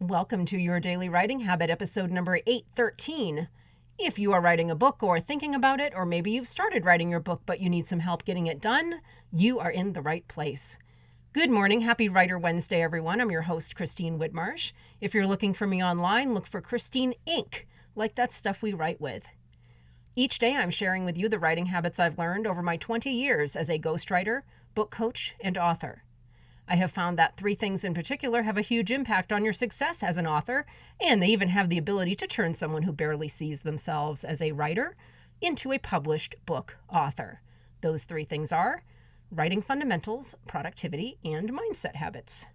Welcome to Your Daily Writing Habit, episode number 813. If you are writing a book or thinking about it, or maybe you've started writing your book but you need some help getting it done, you are in the right place. Good morning. Happy Writer Wednesday, everyone. I'm your host, Christine Whitmarsh. If you're looking for me online, look for Christine Inc., like that stuff we write with. Each day, I'm sharing with you the writing habits I've learned over my 20 years as a ghostwriter, book coach, and author. I have found that three things in particular have a huge impact on your success as an author, and they even have the ability to turn someone who barely sees themselves as a writer into a published book author. Those three things are writing fundamentals, productivity, and mindset habits.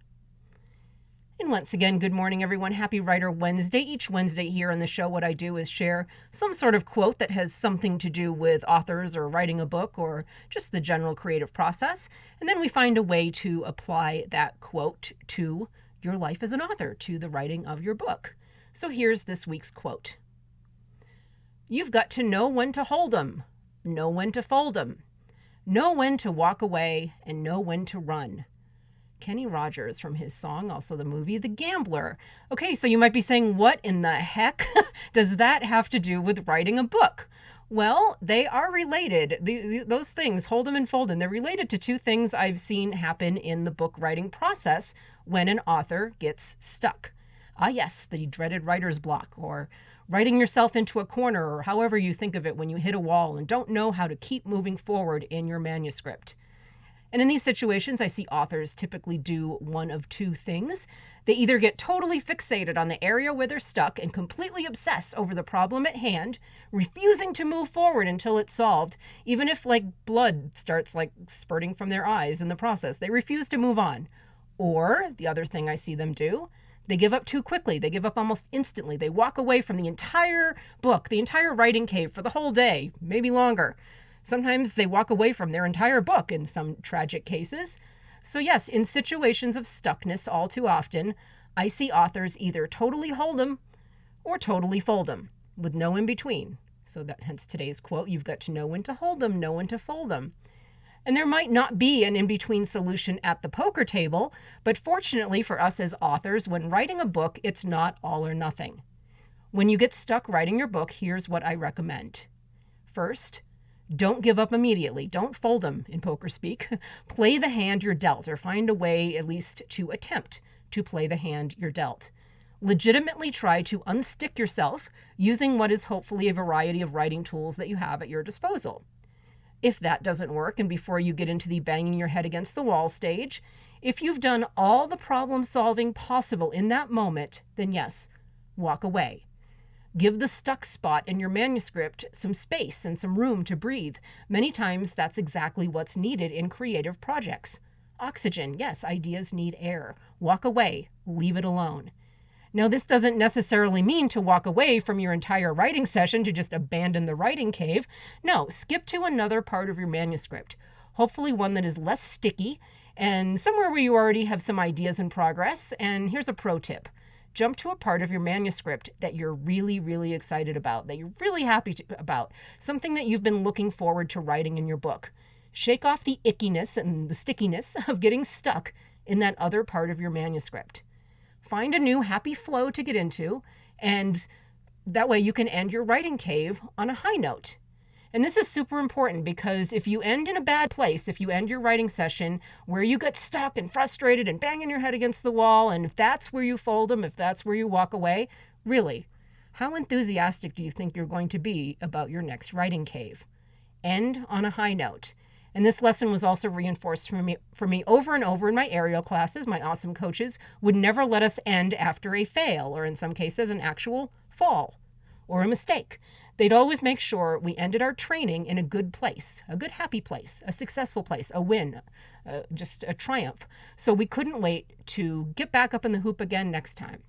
And once again, good morning, everyone. Happy Writer Wednesday. Each Wednesday here on the show, what I do is share some sort of quote that has something to do with authors or writing a book or just the general creative process. And then we find a way to apply that quote to your life as an author, to the writing of your book. So here's this week's quote. You've got to know when to hold 'em, know when to fold 'em, know when to walk away, and know when to run. Kenny Rogers from his song, also the movie, The Gambler. Okay, so you might be saying, what in the heck does that have to do with writing a book? Well, they are related. Those things, hold them and fold them, they're related to two things I've seen happen in the book writing process when an author gets stuck. Yes, the dreaded writer's block, or writing yourself into a corner, or however you think of it when you hit a wall and don't know how to keep moving forward in your manuscript. And in these situations, I see authors typically do one of two things. They either get totally fixated on the area where they're stuck and completely obsess over the problem at hand, refusing to move forward until it's solved, even if blood starts spurting from their eyes in the process. They refuse to move on. Or the other thing I see them do, they give up too quickly. They give up almost instantly. They walk away from the entire book, the entire writing cave for the whole day, maybe longer. Sometimes they walk away from their entire book in some tragic cases. So yes, in situations of stuckness all too often, I see authors either totally hold them or totally fold them, with no in between. So hence today's quote, you've got to know when to hold them, know when to fold them. And there might not be an in-between solution at the poker table, but fortunately for us as authors, when writing a book, it's not all or nothing. When you get stuck writing your book, here's what I recommend. First, don't give up immediately. Don't fold them in poker speak. Play the hand you're dealt, or find a way at least to attempt to play the hand you're dealt. Legitimately try to unstick yourself using what is hopefully a variety of writing tools that you have at your disposal. If that doesn't work, and before you get into the banging your head against the wall stage, if you've done all the problem solving possible in that moment, then yes, walk away. Give the stuck spot in your manuscript some space and some room to breathe. Many times that's exactly what's needed in creative projects. Oxygen, yes, ideas need air. Walk away, leave it alone. Now, this doesn't necessarily mean to walk away from your entire writing session, to just abandon the writing cave. No, skip to another part of your manuscript, hopefully one that is less sticky and somewhere where you already have some ideas in progress. And here's a pro tip. Jump to a part of your manuscript that you're really, really excited about, that you're really happy about, something that you've been looking forward to writing in your book. Shake off the ickiness and the stickiness of getting stuck in that other part of your manuscript. Find a new happy flow to get into, and that way you can end your writing cave on a high note. And this is super important, because if you end in a bad place, if you end your writing session where you get stuck and frustrated and banging your head against the wall, and if that's where you fold them, if that's where you walk away, really, how enthusiastic do you think you're going to be about your next writing cave? End on a high note. And this lesson was also reinforced for me over and over in my aerial classes. My awesome coaches would never let us end after a fail, or in some cases, an actual fall or a mistake. They'd always make sure we ended our training in a good place, a good happy place, a successful place, a win, just a triumph. So we couldn't wait to get back up in the hoop again next time.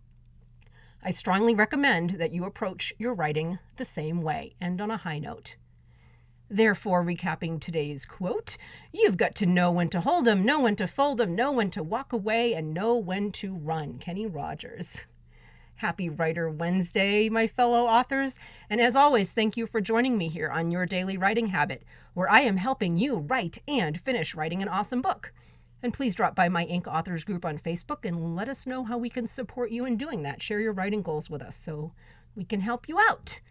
I strongly recommend that you approach your writing the same way, end on a high note. Therefore, recapping today's quote, you've got to know when to hold 'em, know when to fold 'em, know when to walk away, and know when to run. Kenny Rogers. Happy Writer Wednesday, my fellow authors. And as always, thank you for joining me here on Your Daily Writing Habit, where I am helping you write and finish writing an awesome book. And please drop by my Ink Authors group on Facebook and let us know how we can support you in doing that. Share your writing goals with us so we can help you out.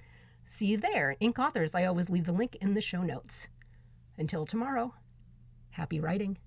See you there. Ink Authors, I always leave the link in the show notes. Until tomorrow, happy writing.